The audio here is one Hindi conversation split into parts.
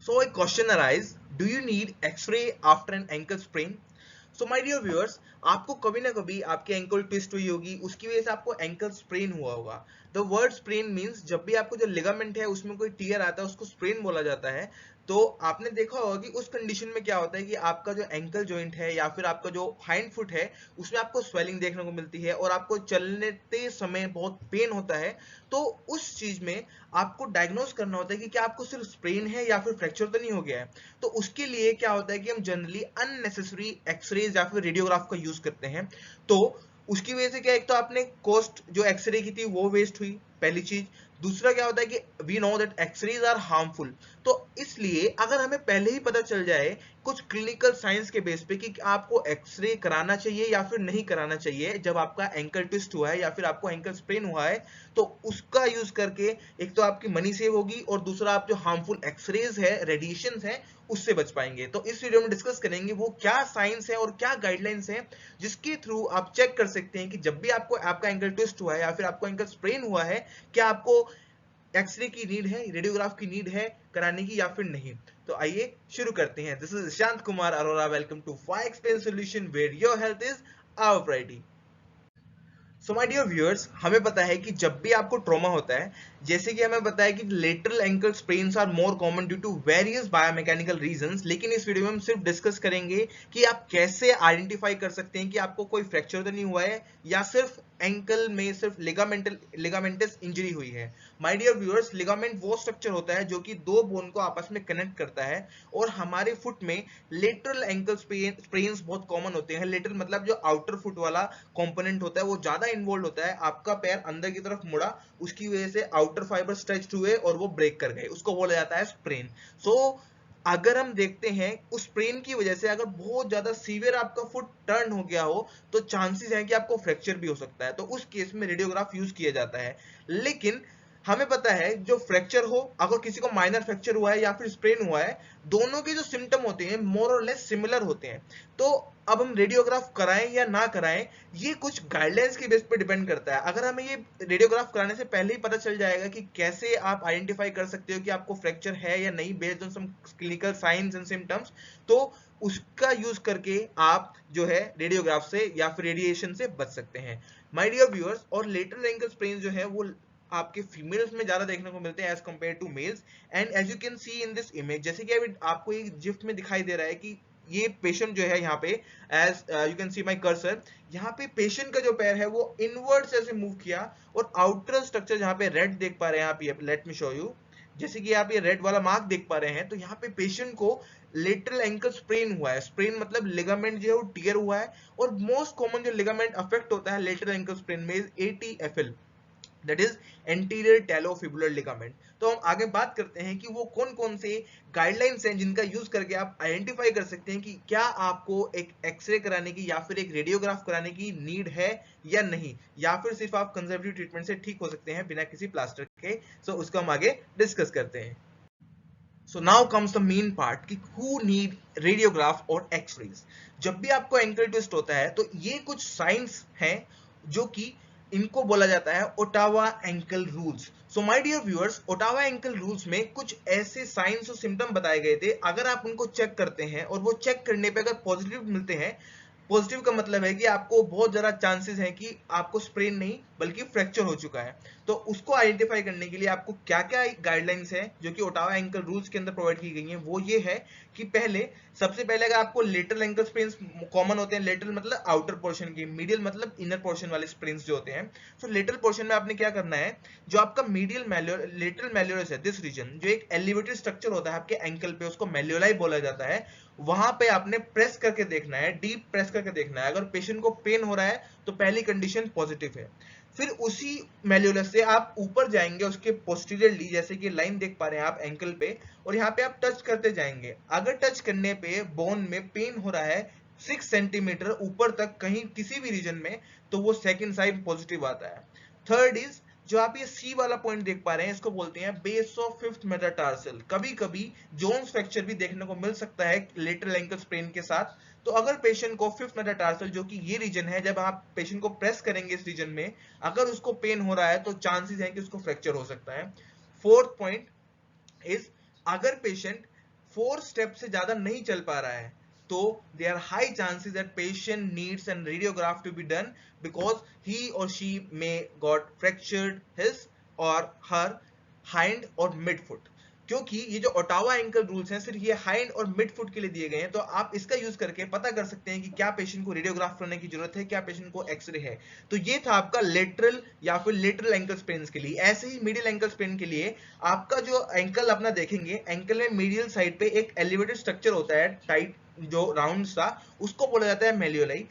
So a question arise, do you need X-ray after an ankle sprain? So my dear viewers, आपको कभी ना कभी आपकी एंकल ट्विस्ट हुई होगी, उसकी वजह से आपको एंकल स्प्रेन हुआ होगा। द वर्ड स्प्रेन मींस जब भी आपको जो लिगामेंट है उसमें कोई टीयर आता है उसको स्प्रेन बोला जाता है। तो आपने देखा होगा कि उस कंडीशन में क्या होता है कि आपका जो एंकल जॉइंट है या फिर आपका जो हाइंड फुट है उसमें आपको स्वेलिंग देखने को मिलती है और आपको चलते समय बहुत पेन होता है। तो उस चीज में आपको डायग्नोस करना होता है कि क्या आपको सिर्फ स्प्रेन है या फिर फ्रैक्चर तो नहीं हो गया है। तो उसके लिए क्या होता है कि हम जनरली अननेसेसरी एक्सरेज या फिर रेडियोग्राफ का यूज करते हैं। तो उसकी वजह से क्या, एक तो आपने कॉस्ट जो एक्सरे की थी वो वेस्ट हुई, पहली चीज। दूसरा क्या होता है कि we know that X-rays are harmful. तो इसलिए अगर हमें पहले ही पता चल जाए कुछ क्लिनिकल साइंस के बेस पे कि आपको एक्सरे कराना चाहिए या फिर नहीं कराना चाहिए जब आपका एंकल ट्विस्ट हुआ है या फिर आपको एंकल स्प्रेन हुआ है, तो उसका यूज करके एक तो आपकी मनी सेव होगी और दूसरा आप जो हार्मफुल एक्सरेज है, रेडिएशन है, उससे बच पाएंगे। तो इस वीडियो में डिस्कस करेंगे वो क्या साइंस है और क्या गाइडलाइंस है जिसके थ्रू आप चेक कर सकते हैं कि जब भी आपको आपका एंकल ट्विस्ट हुआ है या फिर आपको एंकल स्प्रेन हुआ है, क्या आपको एक्सरे की नीड है, रेडियोग्राफ की नीड है कराने की या फिर नहीं। तो आइए शुरू करते हैं। This is Ishant Kumar Arora, welcome to phy explain solution where your health is our priority. So my dear viewers, हमें पता है कि जब भी आपको ट्रॉमा होता है, जैसे कि हमें पता है कि lateral ankle sprains are more common due to various biomechanical reasons, लेकिन इस वीडियो में हम सिर्फ डिस्कस करेंगे कि आप कैसे आइडेंटिफाई कर सकते हैं कि आपको कोई फ्रैक्चर तो नहीं हुआ है या सिर्फ एंकल में सिर्फ लिगामेंटस इंजरी हुई है। माय डियर व्यूअर्स, लिगामेंट वो स्ट्रक्चर होता है जो कि दो बोन को आपस में कनेक्ट करता है और हमारे फुट में लेटरल एंकल स्प्रेन्स बहुत कॉमन होते हैं। लेटरल मतलब जो आउटर फुट वाला कंपोनेंट होता है वो ज्यादा इन्वॉल्व होता है। आपका पैर अंदर की तरफ मुड़ा, उसकी वजह से आउटर फाइबर स्ट्रेच हुए और वो ब्रेक कर गए, उसको बोला जाता है स्प्रेन। सो अगर हम देखते हैं उस स्प्रेन की वजह से अगर बहुत ज्यादा सीवियर आपका फुट टर्न हो गया हो तो चांसेस हैं कि आपको फ्रैक्चर भी हो सकता है। तो उस केस में रेडियोग्राफ यूज किया जाता है। लेकिन हमें पता है जो फ्रैक्चर हो, अगर किसी को माइनर फ्रैक्चर हुआ है या फिर स्प्रेन हुआ है, दोनों के जो सिम्टम होते हैं मोर और लेस सिमिलर होते हैं। तो अब हम रेडियोग्राफ कराएं या ना कराएं, ये कुछ गाइडलाइंस के बेस पे डिपेंड करता है। अगर हमें ये रेडियोग्राफ कराने से पहले ही पता चल जाएगा कि कैसे आप आइडेंटिफाई कर सकते हो कि आपको फ्रैक्चर है या नहीं based on some clinical science and symptoms, तो उसका यूज करके आप जो है रेडियोग्राफ से या फिर रेडिएशन से बच सकते हैं। माय डियर व्यूअर्स, और लेटरल एंकल स्प्रेन जो है वो आपके फीमेल्स में ज्यादा देखने को मिलते हैं as compared to males. And as you can see in this image, जैसे कि अभी आपको एक जिफ में दिखाई दे रहा है कि ये पेशेंट जो है यहाँ पे, as you can see my cursor, यहाँ पे पेशेंट का जो पैर है वो इनवर्ड से ऐसे मूव किया और आउटर स्ट्रक्चर जहाँ पे रेड देख पा रहे हैं आप, ये लेट मी शो यू, जैसे कि आप ये रेड वाला मार्क देख पा रहे हैं, तो यहाँ पे पेशेंट को लेटरल एंकल स्प्रेन हुआ है। स्प्रेन मतलब लिगामेंट जो है वो टियर हुआ है और मोस्ट कॉमन जो लिगामेंट अफेक्ट होता है लेटरल एंकल स्प्रेन में ATFL, that is anterior talofibular ligament. तो हम आगे बात करते हैं कि वो कौन कौन से गाइडलाइंस हैं जिनका यूज करके आप आइडेंटिफाई कर सकते हैं कि क्या आपको एक एक्सरे कराने की या फिर एक रेडियोग्राफ कराने की नीड है या नहीं, या फिर सिर्फ आप कंजर्वेटिव ट्रीटमेंट से ठीक हो सकते हैं बिना किसी प्लास्टर के। सो उसको हम आगे डिस्कस करते हैं। So now comes the main part कि हु नीड रेडियोग्राफ और एक्सरेज। जब भी आपको एंकल ट्विस्ट होता है तो ये कुछ साइंस हैं जो कि इनको बोला जाता है Ottawa ankle rules. So my dear viewers, Ottawa ankle rules में कुछ ऐसे साइंस और सिम्टम बताए गए थे, अगर आप उनको चेक करते हैं और वो चेक करने पे अगर पॉजिटिव मिलते हैं, पॉजिटिव का मतलब है कि आपको बहुत ज्यादा चांसेस हैं कि आपको स्प्रेन नहीं बल्कि फ्रैक्चर हो चुका है। तो उसको आइडेंटिफाई करने के लिए आपको क्या क्या गाइडलाइंस है जो कि ओटावा एंकल रूल्स के अंदर प्रोवाइड की गई हैं, वो ये है कि सबसे पहले अगर आपको लेटरल एंकल स्प्रेन्स कॉमन होते हैं, लेटरल मतलब आउटर पोर्शन की, मीडियल मतलब इनर पोर्शन वाले स्प्रेन्स जो होते हैं, तो लेटरल पोर्शन में आपने क्या करना है, जो आपका लेटरल मेल्योरस है, दिस रीजन जो एक एलिवेटेड स्ट्रक्चर होता है आपके एंकल पे, उसको मेल्योलाई बोला जाता है, वहां पे आपने प्रेस करके देखना है, डीप प्रेस करके देखना है। अगर पेशेंट को पेन हो रहा है तो पहली कंडीशन पॉजिटिव है। फिर उसी मेल्योलस से आप ऊपर जाएंगे उसके पोस्टीरियरली, जैसे कि लाइन देख पा रहे हैं आप एंकल पे, और यहाँ पे आप टच करते जाएंगे। अगर टच करने पे बोन में पेन हो रहा है 6 सेंटीमीटर ऊपर तक कहीं किसी भी रीजन में, तो वो सेकंड साइन पॉजिटिव आता है। थर्ड इज, जो आप ये सी वाला पॉइंट देख पा रहे हैं, इसको बोलते हैं बेस ऑफ फिफ्थ मेटाटार्सल। कभी कभी जोन्स फ्रैक्चर भी देखने को मिल सकता है लेटरल एंकल स्प्रेन के साथ। तो अगर पेशेंट को फिफ्थ मेटाटार्सल, जो कि ये रीजन है, जब आप पेशेंट को प्रेस करेंगे इस रीजन में, अगर उसको पेन हो रहा है तो चांसेस है कि उसको फ्रैक्चर हो सकता है। फोर्थ पॉइंट इज, अगर पेशेंट 4 स्टेप से ज्यादा नहीं चल पा रहा है, तो there are high chances that patient needs an radiograph to be done because he or she may got fractured his or her hind or mid foot। क्योंकि ये जो ओटावा एंकल रूल्स हैं सिर्फ ये हाइंड और मिड फुट के लिए दिए गए हैं, तो आप इसका यूज करके पता कर सकते हैं कि क्या पेशेंट को रेडियोग्राफ करने की जरूरत है, क्या पेशेंट को एक्सरे है। तो ये था आपका लेटरल या फिर लेटरल एंकल स्प्रेन के लिए। ऐसे ही मिडिल एंकल स्प्रेन के लिए आपका जो एंकल अपना देखेंगे, एंकल में मीडियल साइड पे एक एलिवेटेड स्ट्रक्चर होता है टाइट जो राउंड सा, उसको बोला जाता है मेलियोलाई।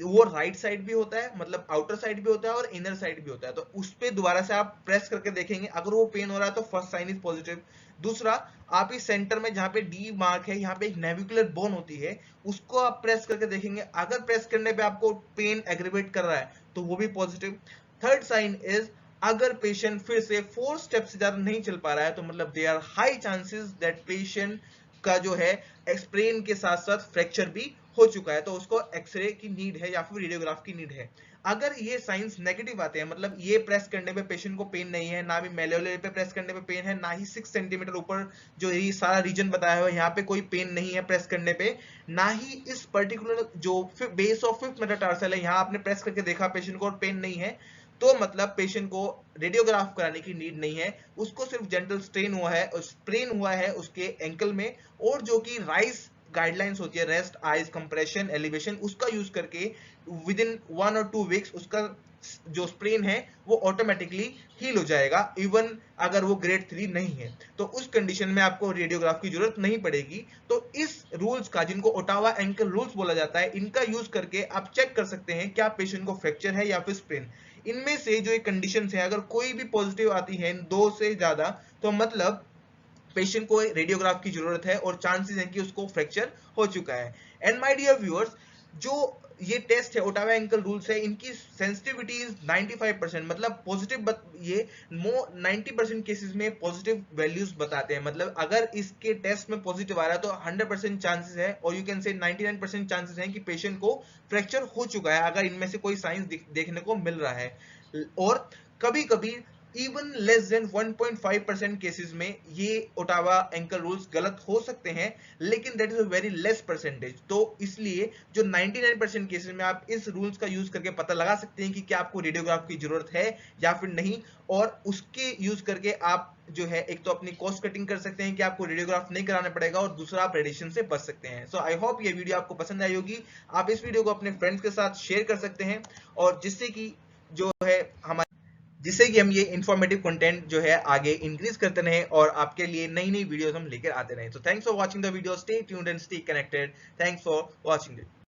वो राइट साइड भी होता है, मतलब आउटर साइड भी होता है और इनर साइड भी होता है। तो उस पे दोबारा से आप प्रेस करके देखेंगे, अगर वो पेन हो रहा है तो फर्स्ट साइन इज पॉजिटिव। दूसरा, आप इस सेंटर में जहां पे डी मार्क है, यहाँ पे एक नेविकुलर बोन होती है, उसको आप प्रेस करके देखेंगे, अगर प्रेस करने पे आपको पेन एग्रीवेट कर रहा है तो वो भी पॉजिटिव। थर्ड साइन इज अगर पेशेंट फिर से 4 स्टेप से ज्यादा नहीं चल पा रहा है, तो मतलब there are high chances that patient का जो है स्प्रेन के साथ साथ फ्रैक्चर भी हो चुका है, तो उसको एक्सरे की नीड है या फिर रेडियोग्राफ की नीड है। अगर ये साइंस नेगेटिव आते हैं, मतलब ये प्रेस करने पे पेशेंट को पेन नहीं है, ना भी मेलियोलर पे प्रेस करने पे पेन है, ना ही 6 सेंटीमीटर ऊपर जो ये सारा रीजन बताया हुआ है यहाँ पे कोई पेन नहीं है प्रेस करने पे, ना ही इस पर्टिकुलर जो बेस ऑफ फिफ्थ मेटाटार्सल है यहाँ आपने प्रेस करके देखा पेशेंट को और पेन नहीं है, तो मतलब पेशेंट को रेडियोग्राफ कराने की नीड नहीं है। उसको सिर्फ जेंटल स्ट्रेन हुआ है, स्प्रेन हुआ है उसके एंकल में, और जो कि राइस गाइडलाइंस होती है, रेस्ट, आइज, कंप्रेशन, एलिवेशन, उसका यूज करके विद इन 1 और 2 वीक्स उसका जो स्प्रेन है वो ऑटोमेटिकली हील हो जाएगा, इवन अगर वो ग्रेड 3 नहीं है, तो उस कंडीशन में आपको रेडियोग्राफ की जरूरत नहीं पड़ेगी। तो इस रूल्स का, जिनको ओटावा एंकल रूल्स बोला जाता है, इनका यूज करके आप चेक कर सकते हैं क्या पेशेंट को फ्रैक्चर है या फिर स्प्रेन। इनमें से जो कंडीशंस है, अगर कोई भी पॉजिटिव आती है 2 से ज्यादा, तो मतलब पेशेंट को रेडियोग्राफ की जरूरत है और चांसेस हैं कि उसको फ्रैक्चर हो चुका है। एंड माय डियर व्यूअर्स, जो ये टेस्ट है, ओटावा एंकल रूल्स है, इनकी सेंसिटिविटी इज 95%, मतलब पॉजिटिव, ये 90% केसेस में पॉजिटिव वैल्यूज बताते हैं। मतलब अगर इसके टेस्ट में पॉजिटिव आ रहा है तो 100% चांसेस है, और यू कैन से 99% चांसेस हैं कि पेशेंट को फ्रैक्चर हो चुका है, अगर इनमें से कोई साइंस देखने को मिल रहा है। और कभी कभी इवन लेस देन 1.5% केसेस में ये ओटावा एंकल रूल्स गलत हो सकते हैं, लेकिन that is a very less percentage. तो इसलिए जो 99% केसेस में आप इस रूल्स का यूज करके पता लगा सकते हैं कि क्या आपको रेडियोग्राफ की जरूरत है या फिर नहीं, और उसके यूज करके आप जो है एक तो अपनी कॉस्ट कटिंग कर सकते हैं कि आपको रेडियोग्राफ नहीं कराना पड़ेगा, और दूसरा आप रेडिएशन से बच सकते हैं। सो आई होप ये वीडियो आपको पसंद आई होगी। आप इस वीडियो को अपने फ्रेंड्स के साथ शेयर कर सकते हैं, और जिससे कि जो है जिससे कि हम ये इंफॉर्मेटिव कंटेंट जो है आगे इंक्रीज करते रहें और आपके लिए नई नई वीडियोस हम लेकर आते रहें। So thanks for watching the video. Stay tuned and stay connected. Thanks for watching it.